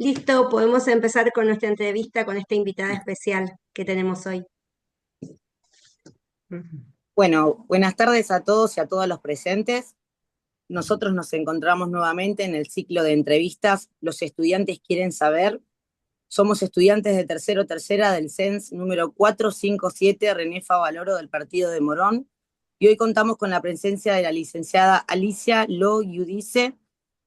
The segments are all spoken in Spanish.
Listo, podemos empezar con nuestra entrevista con esta invitada especial que tenemos hoy. Bueno, buenas tardes a todos y a todas los presentes. Nosotros nos encontramos nuevamente en el ciclo de entrevistas Los estudiantes quieren saber. Somos estudiantes de tercera del CENS número 457 René Favaloro del partido de Morón, y hoy contamos con la presencia de la licenciada Alicia Lo Giudice,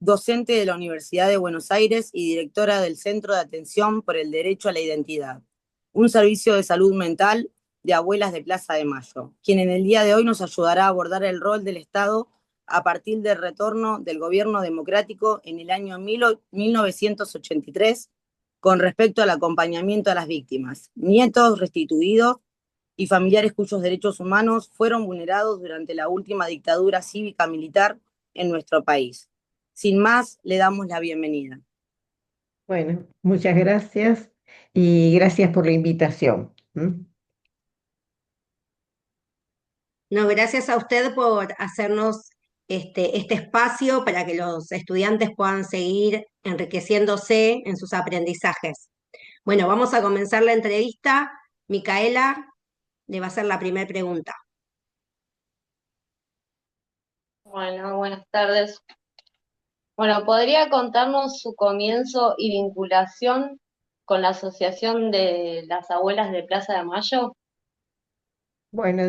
docente de la Universidad de Buenos Aires y directora del Centro de Atención por el Derecho a la Identidad, un servicio de salud mental de abuelas de Plaza de Mayo, quien en el día de hoy nos ayudará a abordar el rol del Estado a partir del retorno del gobierno democrático en el año 1983 con respecto al acompañamiento a las víctimas, nietos restituidos y familiares cuyos derechos humanos fueron vulnerados durante la última dictadura cívica militar en nuestro país. Sin más, le damos la bienvenida. Bueno, muchas gracias y gracias por la invitación. ¿M? No, gracias a usted por hacernos este espacio para que los estudiantes puedan seguir enriqueciéndose en sus aprendizajes. Bueno, vamos a comenzar la entrevista. Micaela le va a hacer la primera pregunta. Bueno, buenas tardes. Bueno, ¿podría contarnos su comienzo y vinculación con la Asociación de las Abuelas de Plaza de Mayo? Bueno,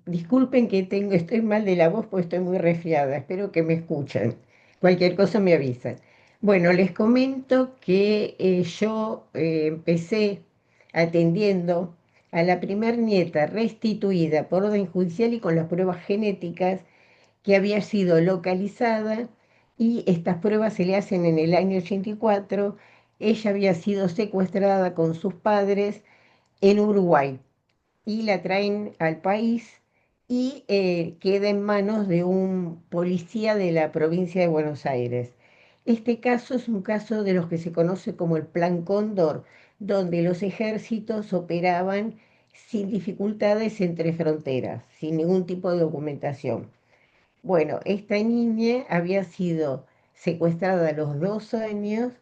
disculpen que estoy mal de la voz porque estoy muy resfriada. Espero que me escuchen. Cualquier cosa me avisan. Bueno, les comento que yo empecé atendiendo a la primer nieta restituida por orden judicial y con las pruebas genéticas que había sido localizada, y estas pruebas se le hacen en el año 84. Ella había sido secuestrada con sus padres en Uruguay y la traen al país y queda en manos de un policía de la provincia de Buenos Aires. Este caso es un caso de los que se conoce como el Plan Cóndor, donde los ejércitos operaban sin dificultades entre fronteras, sin ningún tipo de documentación. Bueno, esta niña había sido secuestrada a los 2 años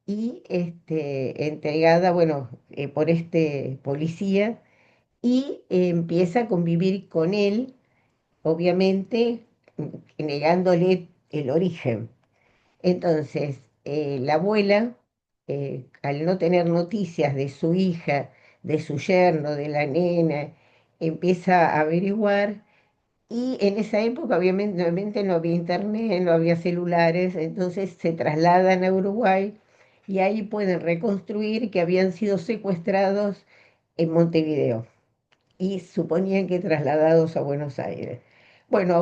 y entregada, bueno, por este policía, y empieza a convivir con él, obviamente negándole el origen. Entonces, la abuela, al no tener noticias de su hija, de su yerno, de la nena, empieza a averiguar, y en esa época obviamente no había internet, no había celulares, entonces se trasladan a Uruguay y ahí pueden reconstruir que habían sido secuestrados en Montevideo y suponían que trasladados a Buenos Aires. Bueno,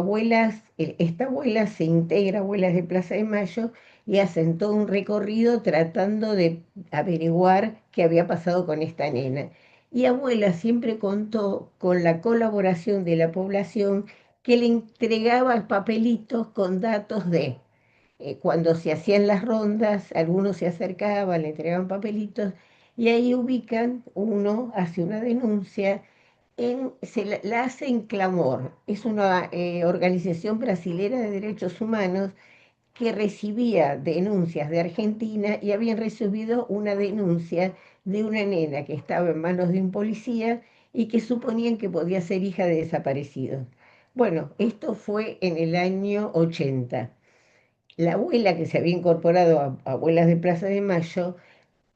esta abuela se integra, Abuelas de Plaza de Mayo, y hacen todo un recorrido tratando de averiguar qué había pasado con esta nena. Y abuela siempre contó con la colaboración de la población, que le entregaba papelitos con datos de cuando se hacían las rondas, algunos se acercaban, le entregaban papelitos, y ahí ubican, uno hace una denuncia, la hace en Clamor. Es una organización brasilera de derechos humanos que recibía denuncias de Argentina, y habían recibido una denuncia de una nena que estaba en manos de un policía y que suponían que podía ser hija de desaparecidos. Bueno, esto fue en el año 80. La abuela, que se había incorporado a Abuelas de Plaza de Mayo,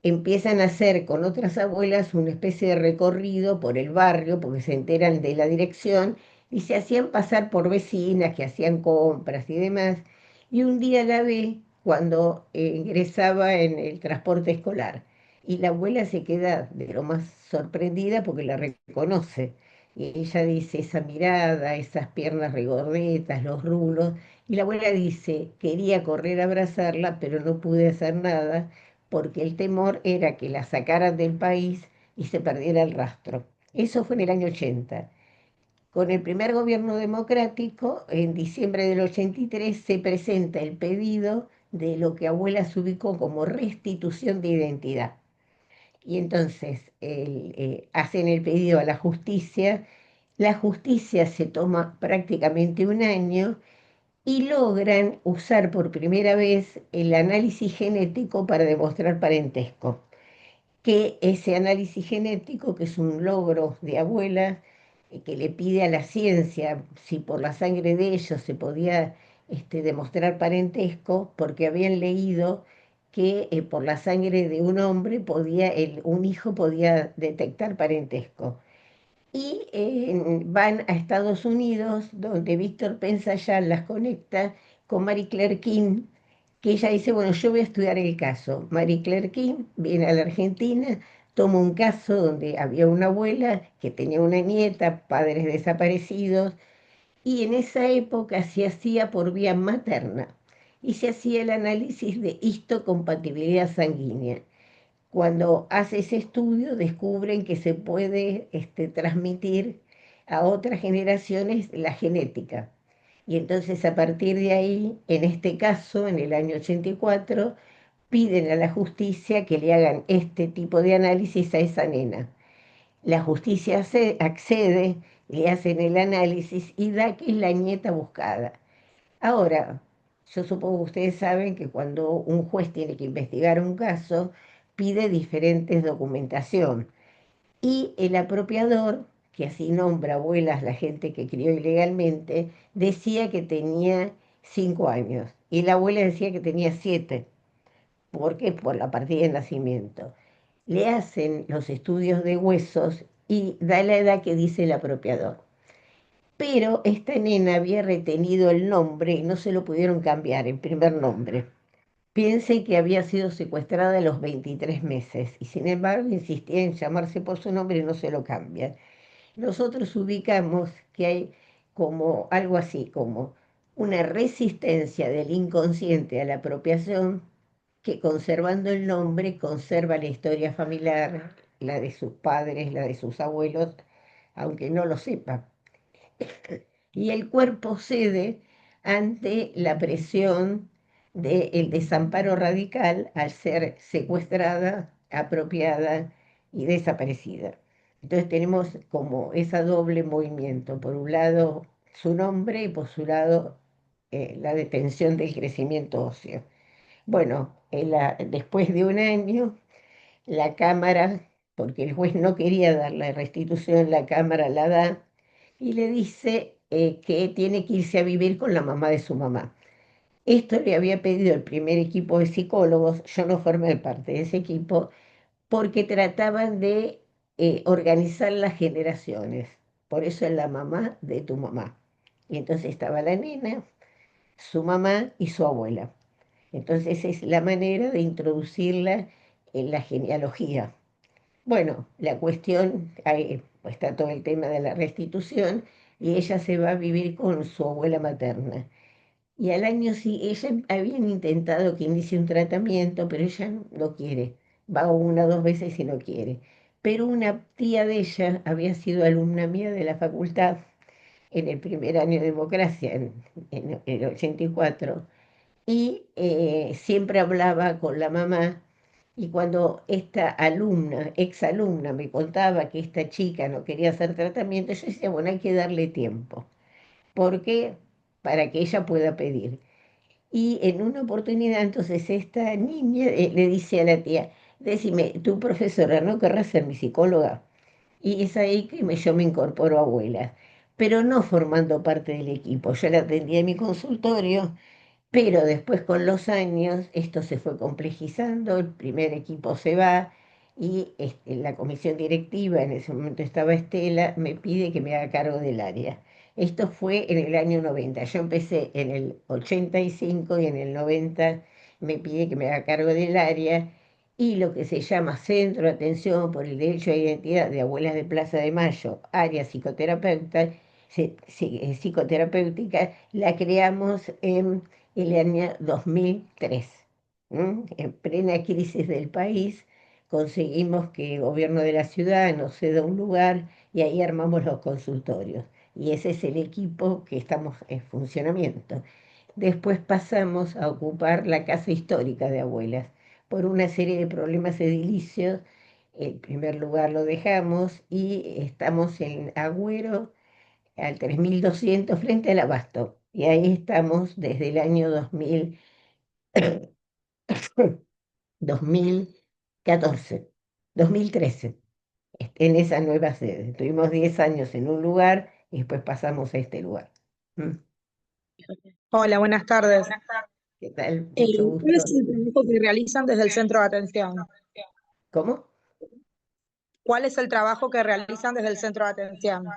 empiezan a hacer con otras abuelas una especie de recorrido por el barrio, porque se enteran de la dirección y se hacían pasar por vecinas que hacían compras y demás. Y un día la ve cuando ingresaba en el transporte escolar, y la abuela se queda de lo más sorprendida porque la reconoce. Y ella dice, esa mirada, esas piernas regordetas, los rulos. Y la abuela dice, quería correr a abrazarla, pero no pude hacer nada porque el temor era que la sacaran del país y se perdiera el rastro. Eso fue en el año 80. Con el primer gobierno democrático, en diciembre del 83, se presenta el pedido de lo que abuela se ubicó como restitución de identidad. Y entonces hacen el pedido a la justicia se toma prácticamente un año, y logran usar por primera vez el análisis genético para demostrar parentesco, que ese análisis genético, que es un logro de abuela, que le pide a la ciencia si por la sangre de ellos se podía demostrar parentesco, porque habían leído que por la sangre de un hombre un hijo podía detectar parentesco. Y van a Estados Unidos, donde Víctor Pensayán las conecta con Marie Claire King, que ella dice, bueno, yo voy a estudiar el caso. Marie Claire King viene a la Argentina, toma un caso donde había una abuela que tenía una nieta, padres desaparecidos, y en esa época se hacía por vía materna y se hacía el análisis de histocompatibilidad sanguínea. Cuando hace ese estudio descubren que se puede transmitir a otras generaciones la genética. Y entonces a partir de ahí, en este caso, en el año 84, piden a la justicia que le hagan este tipo de análisis a esa nena. La justicia accede, le hacen el análisis y da que es la nieta buscada. Ahora, yo supongo que ustedes saben que cuando un juez tiene que investigar un caso, pide diferentes documentación. Y el apropiador, que así nombra abuelas la gente que crió ilegalmente, decía que tenía 5 años. Y la abuela decía que tenía 7. ¿Por qué? Por la partida de nacimiento. Le hacen los estudios de huesos y da la edad que dice el apropiador. Pero esta nena había retenido el nombre y no se lo pudieron cambiar, el primer nombre. Piense que había sido secuestrada a los 23 meses y sin embargo insistía en llamarse por su nombre y no se lo cambian. Nosotros ubicamos que hay como algo así, como una resistencia del inconsciente a la apropiación que conservando el nombre conserva la historia familiar, la de sus padres, la de sus abuelos, aunque no lo sepa. Y el cuerpo cede ante la presión del desamparo radical al ser secuestrada, apropiada y desaparecida. Entonces tenemos como ese doble movimiento, por un lado su nombre y por su lado la detención del crecimiento óseo. Bueno, después de un año, la Cámara, porque el juez no quería dar la restitución, la Cámara la da y le dice que tiene que irse a vivir con la mamá de su mamá. Esto le había pedido el primer equipo de psicólogos, yo no formé parte de ese equipo, porque trataban de organizar las generaciones. Por eso es la mamá de tu mamá. Y entonces estaba la nena, su mamá y su abuela. Entonces es la manera de introducirla en la genealogía. Bueno, la cuestión, ahí está todo el tema de la restitución y ella se va a vivir con su abuela materna. Y al año sí, ella habían intentado que inicie un tratamiento, pero ella no quiere. Va una o dos veces y no quiere. Pero una tía de ella había sido alumna mía de la facultad en el primer año de democracia, en el 84, y siempre hablaba con la mamá. Y cuando esta alumna, exalumna, me contaba que esta chica no quería hacer tratamiento, yo decía, bueno, hay que darle tiempo. ¿Por qué? Para que ella pueda pedir. Y en una oportunidad, entonces, esta niña le dice a la tía, decime, tu profesora no querrá ser mi psicóloga. Y es ahí que yo me incorporo a abuelas, pero no formando parte del equipo. Yo la atendía en mi consultorio, pero después con los años esto se fue complejizando, el primer equipo se va y la comisión directiva, en ese momento estaba Estela, me pide que me haga cargo del área. Esto fue en el año 90. Yo empecé en el 85 y en el 90 me pide que me haga cargo del área y lo que se llama Centro de Atención por el Derecho a Identidad de Abuelas de Plaza de Mayo, área psicoterapéutica, la creamos en el año 2003. En plena crisis del país, conseguimos que el gobierno de la ciudad nos ceda un lugar y ahí armamos los consultorios. Y ese es el equipo que estamos en funcionamiento. Después pasamos a ocupar la casa histórica de abuelas. Por una serie de problemas edilicios, el primer lugar lo dejamos y estamos en Agüero al 3200 frente al Abasto. Y ahí estamos desde el año 2000, 2014, 2013, en esa nueva sede. Tuvimos 10 años en un lugar y después pasamos a este lugar. ¿Mm? Hola, buenas tardes. ¿Qué tal? Mucho ¿Cuál gusto. es el trabajo que realizan desde el centro de atención? ¿Cómo? ¿Cuál es el trabajo que realizan desde el centro de atención?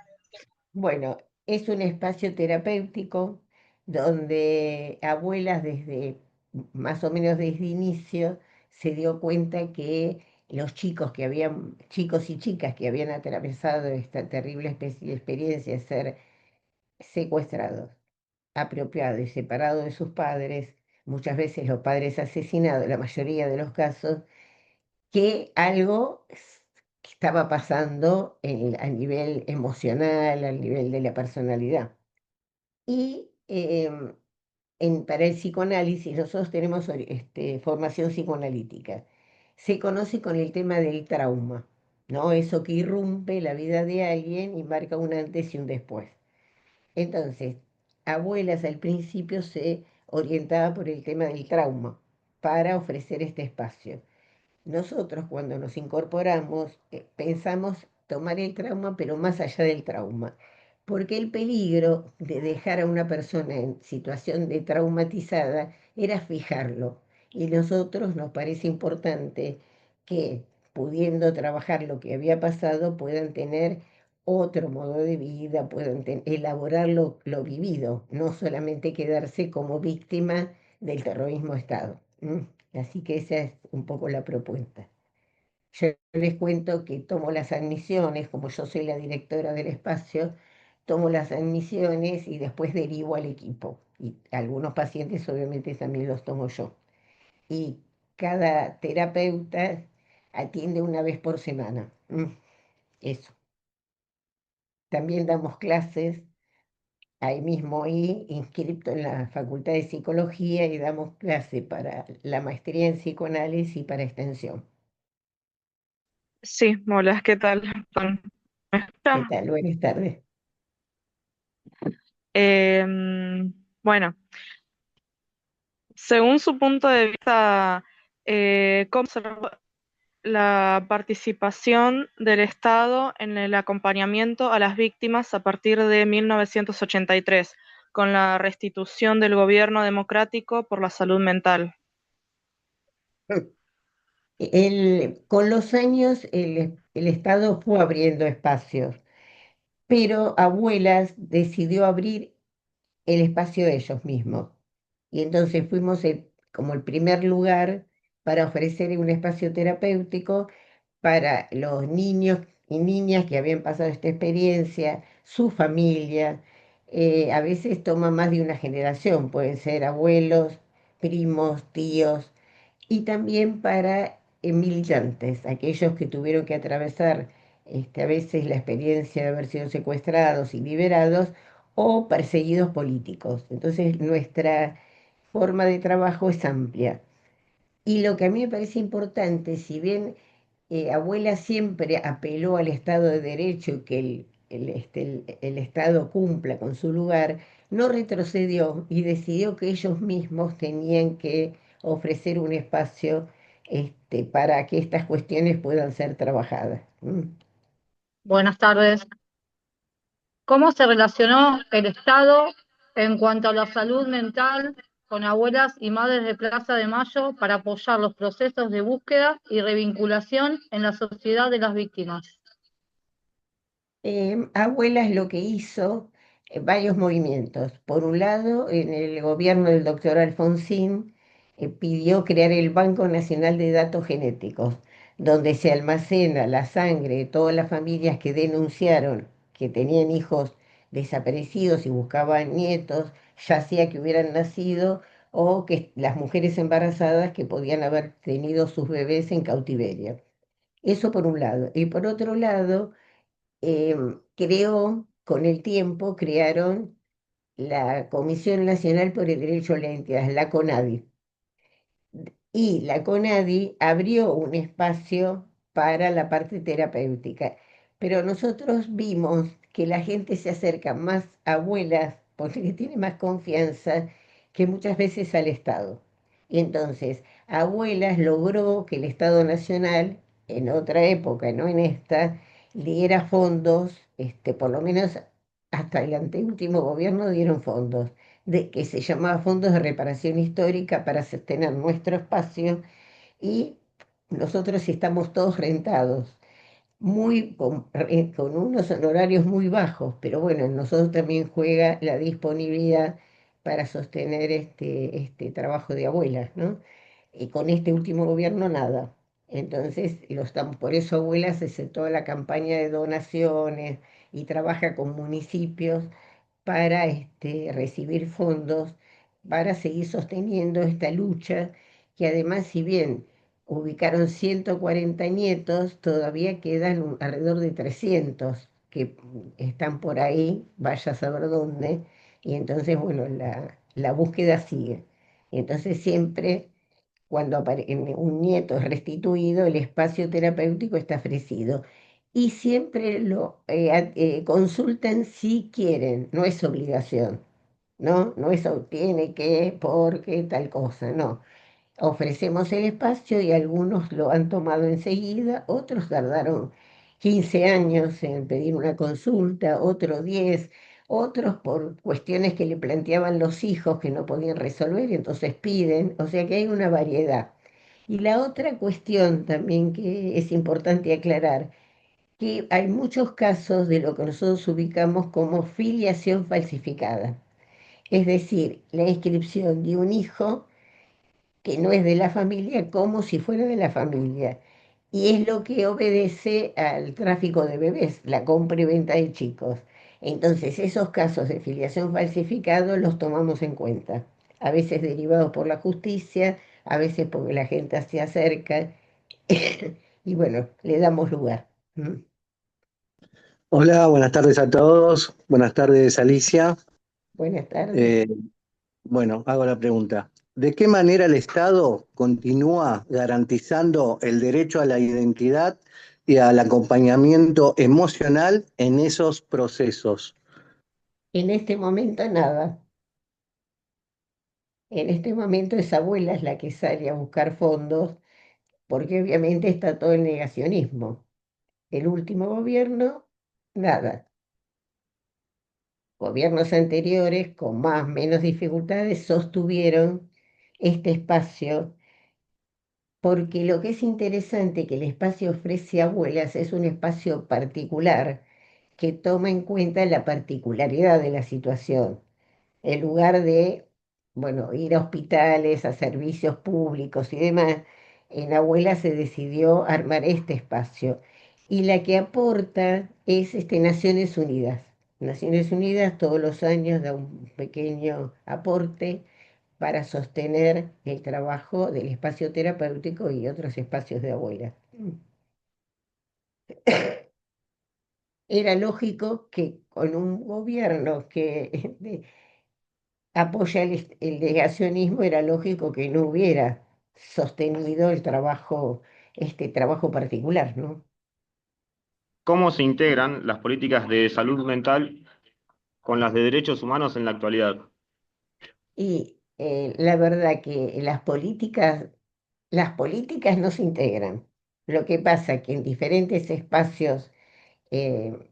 Bueno, es un espacio terapéutico donde abuelas desde más o menos desde inicio se dio cuenta que los chicos y chicas que habían atravesado esta terrible experiencia de ser secuestrados, apropiados y separados de sus padres, muchas veces los padres asesinados, la mayoría de los casos, que algo estaba pasando a nivel emocional, al nivel de la personalidad. Y para el psicoanálisis, nosotros tenemos formación psicoanalítica. Se conoce con el tema del trauma, ¿no? Eso que irrumpe la vida de alguien y marca un antes y un después. Entonces, abuelas al principio se orientaba por el tema del trauma para ofrecer este espacio. Nosotros cuando nos incorporamos pensamos tomar el trauma, pero más allá del trauma, porque el peligro de dejar a una persona en situación de traumatizada era fijarlo. Y nosotros nos parece importante que, pudiendo trabajar lo que había pasado, puedan tener otro modo de vida, puedan elaborar lo vivido, no solamente quedarse como víctima del terrorismo de Estado. Así que esa es un poco la propuesta. Yo les cuento que tomo las admisiones, como yo soy la directora del espacio, tomo las admisiones y después derivo al equipo. Y algunos pacientes obviamente también los tomo yo. Y cada terapeuta atiende una vez por semana. Eso. También damos clases ahí mismo, ahí inscrito en la Facultad de Psicología, y damos clase para la maestría en psicoanálisis y para extensión. Sí, hola, ¿qué tal? ¿Me ¿Qué escuchan? tal? Buenas tardes. Bueno, según su punto de vista, ¿cómo observa la participación del Estado en el acompañamiento a las víctimas a partir de 1983, con la restitución del gobierno democrático por la salud mental? Con los años el Estado fue abriendo espacios, pero Abuelas decidió abrir el espacio de ellos mismos. Y entonces fuimos como el primer lugar para ofrecer un espacio terapéutico para los niños y niñas que habían pasado esta experiencia, su familia. A veces toma más de una generación, pueden ser abuelos, primos, tíos, y también para militantes, aquellos que tuvieron que atravesar a veces la experiencia de haber sido secuestrados y liberados o perseguidos políticos. Entonces nuestra forma de trabajo es amplia. Y lo que a mí me parece importante, si bien Abuela siempre apeló al Estado de Derecho y que el Estado cumpla con su lugar, no retrocedió y decidió que ellos mismos tenían que ofrecer un espacio para que estas cuestiones puedan ser trabajadas. Buenas tardes. ¿Cómo se relacionó el Estado en cuanto a la salud mental con abuelas y madres de Plaza de Mayo para apoyar los procesos de búsqueda y revinculación en la sociedad de las víctimas? Abuela es lo que hizo varios movimientos. Por un lado, en el gobierno del doctor Alfonsín, pidió crear el Banco Nacional de Datos Genéticos, donde se almacena la sangre de todas las familias que denunciaron que tenían hijos desaparecidos y buscaban nietos, ya sea que hubieran nacido o que las mujeres embarazadas que podían haber tenido sus bebés en cautiverio. Eso por un lado. Y por otro lado, con el tiempo, crearon la Comisión Nacional por el Derecho a la Identidad, la CONADI. Y la CONADI abrió un espacio para la parte terapéutica. Pero nosotros vimos que la gente se acerca más a abuelas porque tiene más confianza que muchas veces al Estado. Y entonces, Abuelas logró que el Estado Nacional, en otra época, no en esta, le diera fondos, por lo menos hasta el anteúltimo gobierno dieron fondos, que se llamaba Fondos de Reparación Histórica para sostener nuestro espacio y nosotros estamos todos rentados con unos honorarios muy bajos, pero bueno, en nosotros también juega la disponibilidad para sostener este trabajo de abuelas, ¿no? Y con este último gobierno nada. Entonces, por eso Abuelas hace toda la campaña de donaciones y trabaja con municipios para recibir fondos, para seguir sosteniendo esta lucha, que además, si bien ubicaron 140 nietos, todavía quedan alrededor de 300 que están por ahí, vaya a saber dónde, y entonces, bueno, la búsqueda sigue. Entonces siempre cuando un nieto es restituido, el espacio terapéutico está ofrecido. Y siempre lo consultan si quieren, no es obligación, ¿no? No es tiene que, porque tal cosa, no. Ofrecemos el espacio y algunos lo han tomado enseguida, otros tardaron 15 años en pedir una consulta, otros 10, otros por cuestiones que le planteaban los hijos que no podían resolver y entonces piden, o sea que hay una variedad. Y la otra cuestión también que es importante aclarar, que hay muchos casos de lo que nosotros ubicamos como filiación falsificada, es decir, la inscripción de un hijo que no es de la familia como si fuera de la familia. Y es lo que obedece al tráfico de bebés, la compra y venta de chicos. Entonces, esos casos de filiación falsificada los tomamos en cuenta, a veces derivados por la justicia, a veces porque la gente se acerca y bueno, le damos lugar. ¿Mm? Hola, buenas tardes a todos. Buenas tardes, Alicia. Buenas tardes. Eh, bueno, hago la pregunta. ¿De qué manera el Estado continúa garantizando el derecho a la identidad y al acompañamiento emocional en esos procesos? En este momento nada. En este momento esa abuela es la que sale a buscar fondos porque obviamente está todo el negacionismo. El último gobierno, nada. Gobiernos anteriores, con más o menos dificultades, sostuvieron este espacio, porque lo que es interesante que el espacio ofrece a abuelas es un espacio particular que toma en cuenta la particularidad de la situación en lugar de, bueno, ir a hospitales, a servicios públicos y demás, en Abuela se decidió armar este espacio. Y la que aporta es Naciones Unidas. Naciones Unidas todos los años da un pequeño aporte para sostener el trabajo del espacio terapéutico y otros espacios de abuela. Era lógico que con un gobierno que apoya el negacionismo, era lógico que no hubiera sostenido el trabajo, este trabajo particular, ¿no? ¿Cómo se integran las políticas de salud mental con las de derechos humanos en la actualidad? Y la verdad que las políticas no se integran. Lo que pasa que en diferentes espacios eh,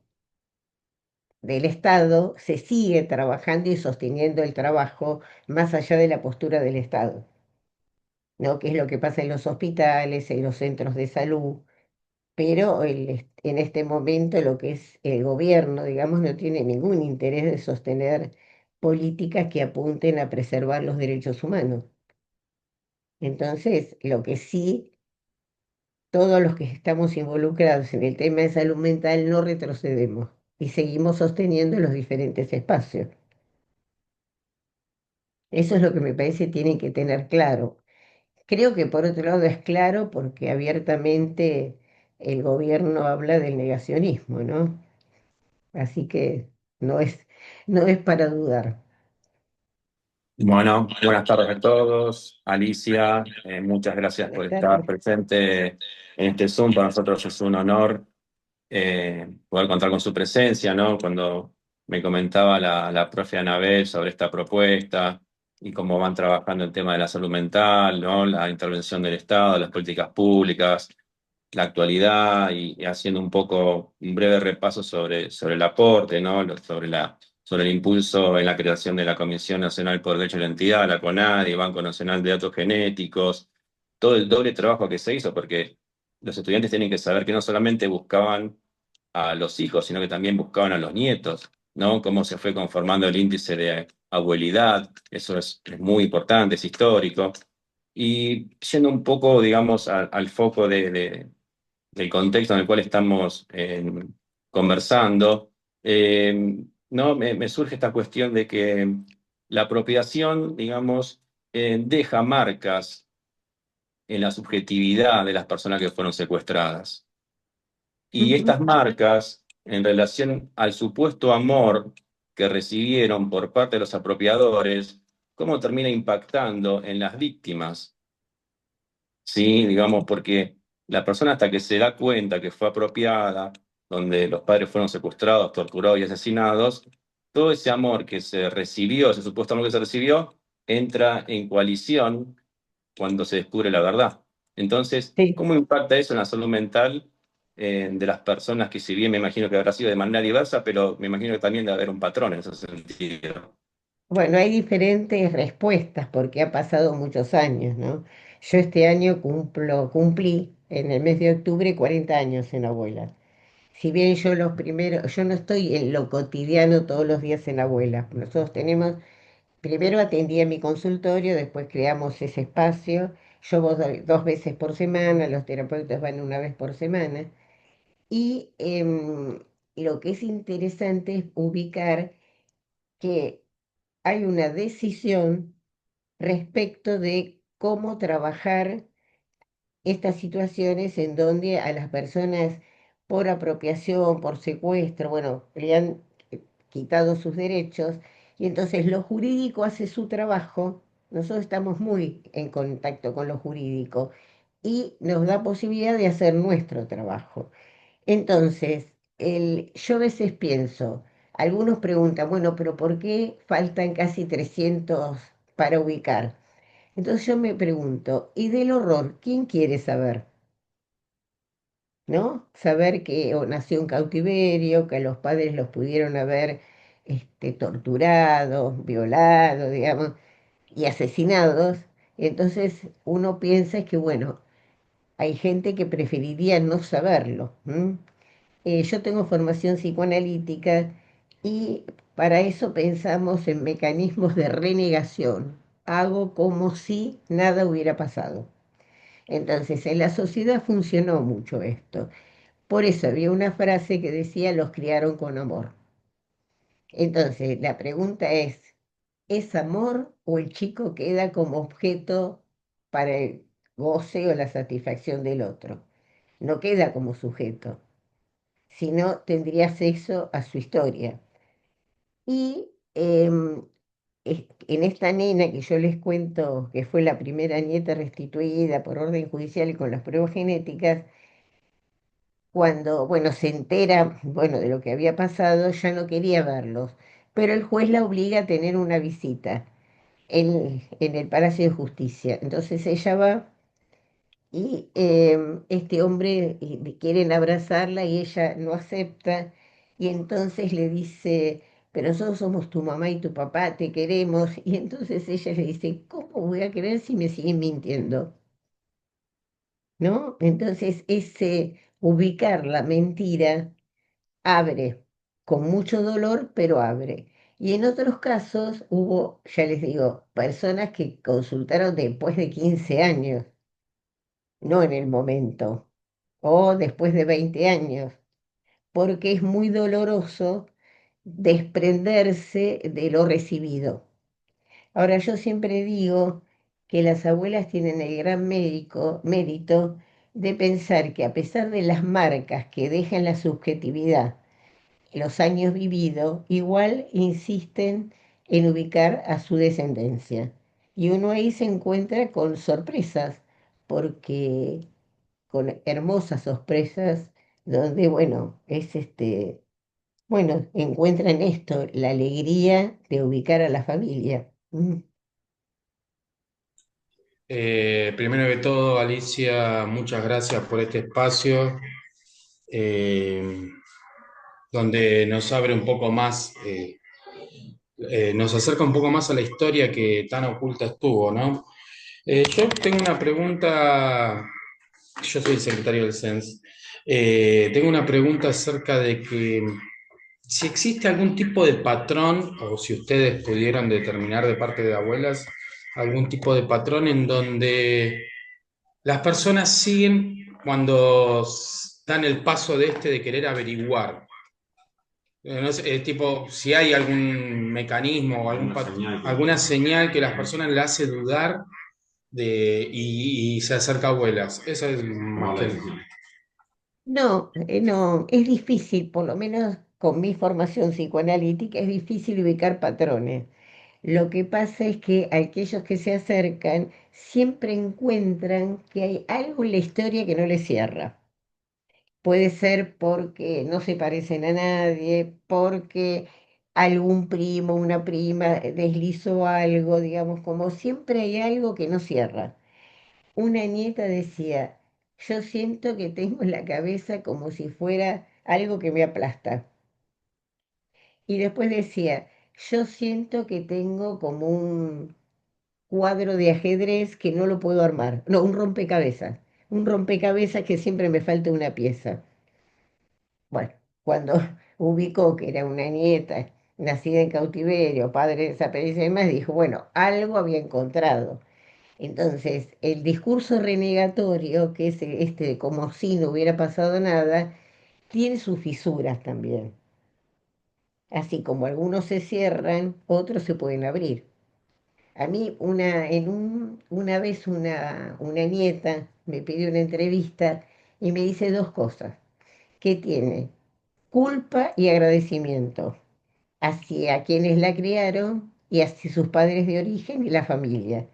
del Estado se sigue trabajando y sosteniendo el trabajo más allá de la postura del Estado, ¿no? Que es lo que pasa en los hospitales, en los centros de salud. Pero en este momento lo que es el gobierno, digamos, no tiene ningún interés de sostener políticas que apunten a preservar los derechos humanos. Entonces, lo que sí, todos los que estamos involucrados en el tema de salud mental no retrocedemos y seguimos sosteniendo los diferentes espacios. Eso es lo que me parece tienen que tener claro. Creo que por otro lado es claro porque abiertamente el gobierno habla del negacionismo, ¿no? Así que no es, no es para dudar. Bueno, buenas tardes a todos. Alicia, muchas gracias por Buenas estar tardes. presente en este Zoom. Para nosotros es un honor poder contar con su presencia, ¿no? Cuando me comentaba la profe Anabel sobre esta propuesta y cómo van trabajando el tema de la salud mental, ¿no? La intervención del Estado, las políticas públicas, la actualidad y haciendo un poco un breve repaso sobre el aporte, ¿no? Sobre el impulso en la creación de la Comisión Nacional por el Derecho a la Identidad, la CONADI, Banco Nacional de Datos Genéticos, todo el doble trabajo que se hizo, porque los estudiantes tienen que saber que no solamente buscaban a los hijos, sino que también buscaban a los nietos, ¿no? Cómo se fue conformando el índice de abuelidad, eso es muy importante, es histórico. Y yendo un poco, digamos, al foco del contexto en el cual estamos conversando, ¿no? Me surge esta cuestión de que la apropiación, digamos, deja marcas en la subjetividad de las personas que fueron secuestradas. Y Ujú. estas marcas, en relación al supuesto amor que recibieron por parte de los apropiadores, ¿cómo termina impactando en las víctimas? Sí, digamos, porque la persona hasta que se da cuenta que fue apropiada, donde los padres fueron secuestrados, torturados y asesinados, todo ese amor que se recibió, ese supuesto amor que se recibió, entra en coalición cuando se descubre la verdad. Entonces, Sí. ¿cómo impacta eso en la salud mental de las personas que si bien me imagino que habrá sido de manera diversa, pero me imagino que también debe haber un patrón en ese sentido? Bueno, hay diferentes respuestas porque ha pasado muchos años, ¿no? Yo este año cumplí en el mes de octubre 40 años en Abuela. Si bien yo no estoy en lo cotidiano todos los días en Abuela. Nosotros tenemos, primero atendí a mi consultorio, después creamos ese espacio. Yo voy 2 veces por semana, los terapeutas van una vez por semana. Y lo que es interesante es ubicar que hay una decisión respecto de cómo trabajar estas situaciones en donde a las personas por apropiación, por secuestro, bueno, le han quitado sus derechos y entonces lo jurídico hace su trabajo. Nosotros estamos muy en contacto con lo jurídico y nos da posibilidad de hacer nuestro trabajo. Entonces, yo a veces pienso, algunos preguntan, bueno, pero ¿por qué faltan casi 300 para ubicar? Entonces yo me pregunto, ¿y del horror, quién quiere saber? ¿No? Saber que o nació en cautiverio, que los padres los pudieron haber torturados, violados, digamos, y asesinados. Entonces uno piensa que, bueno, hay gente que preferiría no saberlo. Yo tengo formación psicoanalítica y para eso pensamos en mecanismos de renegación. Hago como si nada hubiera pasado. Entonces, en la sociedad funcionó mucho esto. Por eso había una frase que decía, los criaron con amor. Entonces, la pregunta ¿es amor o el chico queda como objeto para el goce o la satisfacción del otro? No queda como sujeto, sino tendría acceso a su historia. Y en esta nena que yo les cuento, que fue la primera nieta restituida por orden judicial y con las pruebas genéticas, cuando, bueno, se entera, bueno, de lo que había pasado, ya no quería verlos, pero el juez la obliga a tener una visita en el Palacio de Justicia. Entonces ella va y este hombre quieren abrazarla y ella no acepta y entonces le dice, pero nosotros somos tu mamá y tu papá, te queremos. Y entonces ella le dice, ¿cómo voy a creer si me siguen mintiendo? ¿No? Entonces ese ubicar la mentira abre, con mucho dolor, pero abre. Y en otros casos hubo, ya les digo, personas que consultaron después de 15 años, no en el momento, o después de 20 años, porque es muy doloroso desprenderse de lo recibido. Ahora, yo siempre digo que las abuelas tienen el gran mérito de pensar que a pesar de las marcas que dejan la subjetividad, los años vividos, igual insisten en ubicar a su descendencia. Y uno ahí se encuentra con sorpresas, porque con hermosas sorpresas, donde, bueno, es Bueno, encuentran esto, la alegría de ubicar a la familia. Primero de todo, Alicia, muchas gracias por este espacio, eh, donde nos abre un poco más, nos acerca un poco más a la historia que tan oculta estuvo, ¿no? Yo tengo una pregunta, yo soy el secretario del CENS. Tengo una pregunta acerca de que si existe algún tipo de patrón, o si ustedes pudieran determinar de parte de abuelas, algún tipo de patrón en donde las personas siguen cuando dan el paso de de querer averiguar. No sé, tipo, si hay algún mecanismo o alguna señal que las personas le hace dudar y se acerca a abuelas. Eso es más que... No, no, es difícil, por lo menos con mi formación psicoanalítica, es difícil ubicar patrones. Lo que pasa es que aquellos que se acercan siempre encuentran que hay algo en la historia que no les cierra. Puede ser porque no se parecen a nadie, porque algún primo, una prima deslizó algo, digamos, como siempre hay algo que no cierra. Una nieta decía, yo siento que tengo en la cabeza como si fuera algo que me aplasta. Y después decía, yo siento que tengo como un cuadro de ajedrez que no lo puedo armar. No, un rompecabezas que siempre me falta una pieza. Bueno, cuando ubicó que era una nieta nacida en cautiverio, padre desaparecido y demás, dijo, bueno, algo había encontrado. Entonces, el discurso renegatorio, que es este de como si no hubiera pasado nada, tiene sus fisuras también. Así como algunos se cierran, otros se pueden abrir. A mí una vez una nieta me pidió una entrevista y me dice dos cosas. ¿Qué tiene? Culpa y agradecimiento hacia quienes la criaron y hacia sus padres de origen y la familia.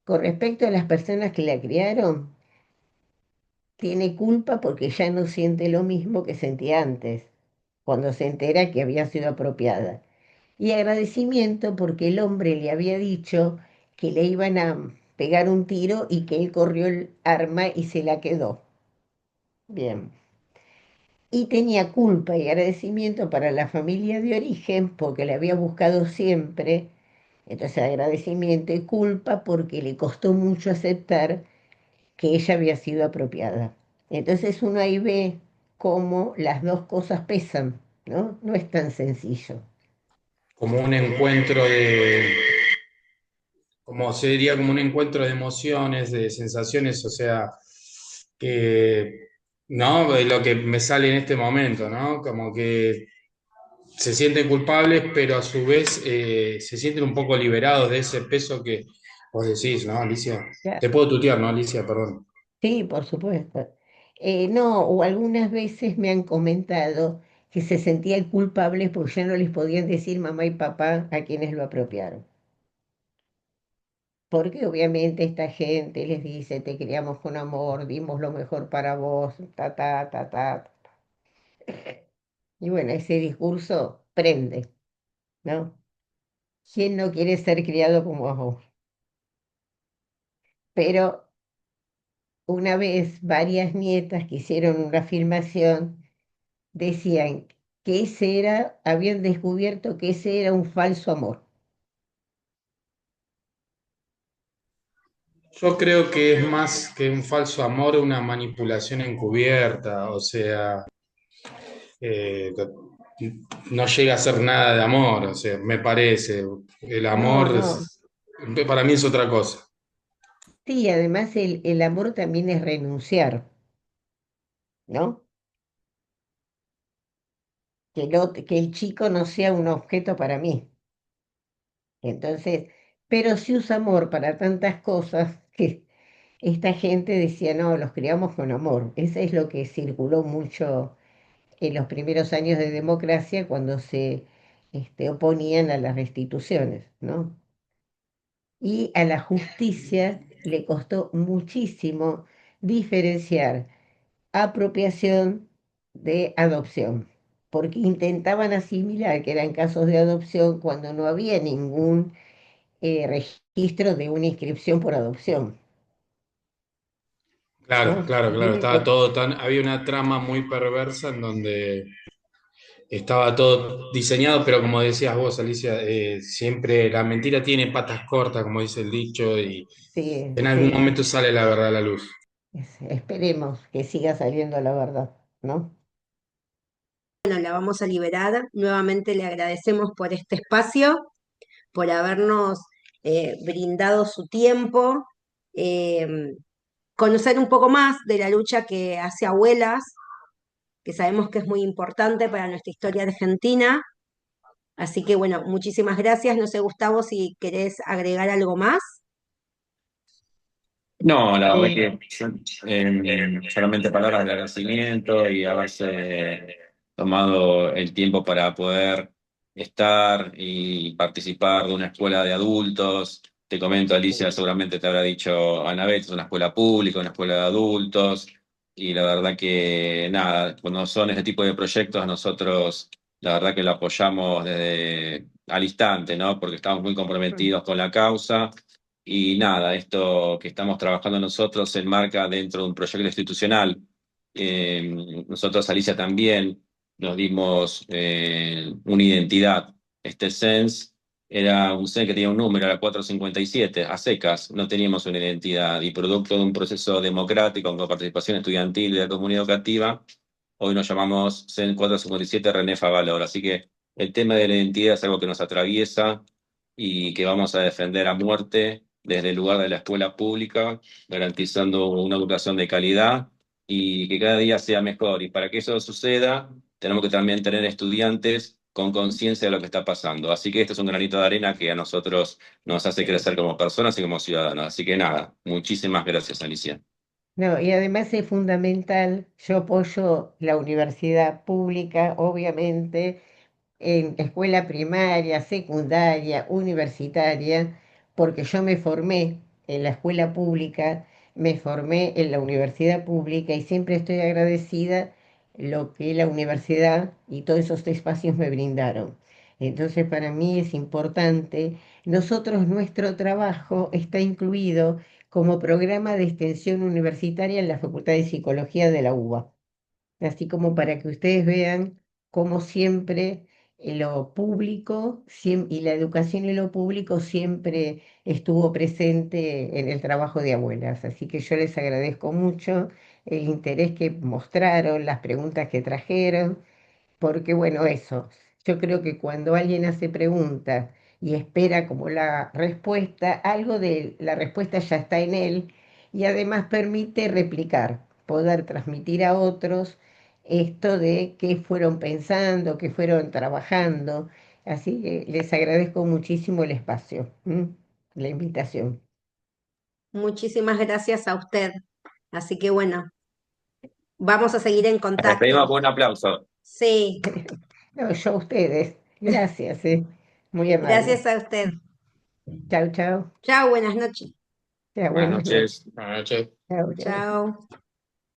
Con respecto a las personas que la criaron, tiene culpa porque ya no siente lo mismo que sentía antes, cuando se entera que había sido apropiada. Y agradecimiento porque el hombre le había dicho que le iban a pegar un tiro y que él corrió el arma y se la quedó. Bien. Y tenía culpa y agradecimiento para la familia de origen porque le había buscado siempre. Entonces agradecimiento y culpa porque le costó mucho aceptar que ella había sido apropiada. Entonces uno ahí ve cómo las dos cosas pesan, ¿no? No es tan sencillo. Como un encuentro de, como sería como un encuentro de emociones, de sensaciones, o sea, que, ¿no? Es lo que me sale en este momento, ¿no? Como que se sienten culpables, pero a su vez se sienten un poco liberados de ese peso que vos decís, ¿no, Alicia? Ya. Te puedo tutear, ¿no, Alicia? Perdón. Sí, por supuesto. No, o algunas veces me han comentado que se sentían culpables porque ya no les podían decir mamá y papá a quienes lo apropiaron. Porque obviamente esta gente les dice, te criamos con amor, dimos lo mejor para vos, ta, ta, ta, ta. Y bueno, ese discurso prende, ¿no? ¿Quién no quiere ser criado como vos? Pero una vez varias nietas que hicieron una filmación decían que habían descubierto que ese era un falso amor. Yo creo que es más que un falso amor, una manipulación encubierta, o sea, eh, no llega a ser nada de amor, o sea, me parece. El No, amor no. para mí es otra cosa. Sí, además el amor también es renunciar, ¿no? Que el chico no sea un objeto para mí. Entonces, pero si usa amor para tantas cosas que esta gente decía, no, los criamos con amor. Eso es lo que circuló mucho en los primeros años de democracia cuando se oponían a las restituciones, ¿no? Y a la justicia le costó muchísimo diferenciar apropiación de adopción. porque intentaban asimilar que eran casos de adopción cuando no había ningún registro de una inscripción por adopción, Claro, ¿no? claro, Lo claro. Estaba único, todo tan, había una trama muy perversa en donde estaba todo diseñado, pero como decías vos, Alicia, siempre la mentira tiene patas cortas, como dice el dicho, y sí, en algún sí, momento sale la verdad a la luz. esperemos que siga saliendo la verdad, ¿no? Bueno, la vamos a liberar. Nuevamente le agradecemos por este espacio, por habernos brindado su tiempo, eh, conocer un poco más de la lucha que hace Abuelas, que sabemos que es muy importante para nuestra historia argentina. Así que bueno, muchísimas gracias. No sé, Gustavo, si querés agregar algo más. No, la verdad Eh, que solamente palabras de agradecimiento y haberse tomado el tiempo para poder estar y participar de una escuela de adultos. Te comento, Alicia, seguramente te habrá dicho Anabel, es una escuela pública, una escuela de adultos, y la verdad que nada, cuando son este tipo de proyectos, nosotros la verdad que lo apoyamos desde al instante, ¿no? Porque estamos muy comprometidos con la causa. Y nada, esto que estamos trabajando nosotros se enmarca dentro de un proyecto institucional. Nosotros, Alicia, también nos dimos una identidad. Este CENS era un CENS que tenía un número, era 457, a secas, no teníamos una identidad. Y producto de un proceso democrático con participación estudiantil y de la comunidad educativa, hoy nos llamamos CENS 457 René Favalor. Así que el tema de la identidad es algo que nos atraviesa y que vamos a defender a muerte desde el lugar de la escuela pública, garantizando una educación de calidad y que cada día sea mejor. Y para que eso suceda, tenemos que también tener estudiantes con conciencia de lo que está pasando. Así que esto es un granito de arena que a nosotros nos hace crecer como personas y como ciudadanos. Así que nada, muchísimas gracias, Alicia. no, y además es fundamental, yo apoyo la universidad pública, obviamente, en escuela primaria, secundaria, universitaria, porque yo me formé en la escuela pública, me formé en la universidad pública y siempre estoy agradecida lo que la universidad y todos esos espacios me brindaron. Entonces, para mí es importante. Nosotros, nuestro trabajo está incluido como programa de extensión universitaria en la Facultad de Psicología de la UBA, así como para que ustedes vean cómo siempre lo público y la educación y lo público siempre estuvo presente en el trabajo de abuelas. Así que yo les agradezco mucho el interés que mostraron, las preguntas que trajeron. Porque bueno, eso, yo creo que cuando alguien hace preguntas y espera como la respuesta, algo de la respuesta ya está en él y además permite replicar, poder transmitir a otros esto de qué fueron pensando, qué fueron trabajando. Así que les agradezco muchísimo el espacio, la invitación. Muchísimas gracias a usted. Así que bueno, vamos a seguir en Nos despedimos contacto. con un aplauso. Sí, No, yo a ustedes, gracias, muy amable. gracias a usted. Chao, chao. Chao, buenas noches. Ya, Buenas buenas noches. noches. Buenas noches. Chao, chao. Chao.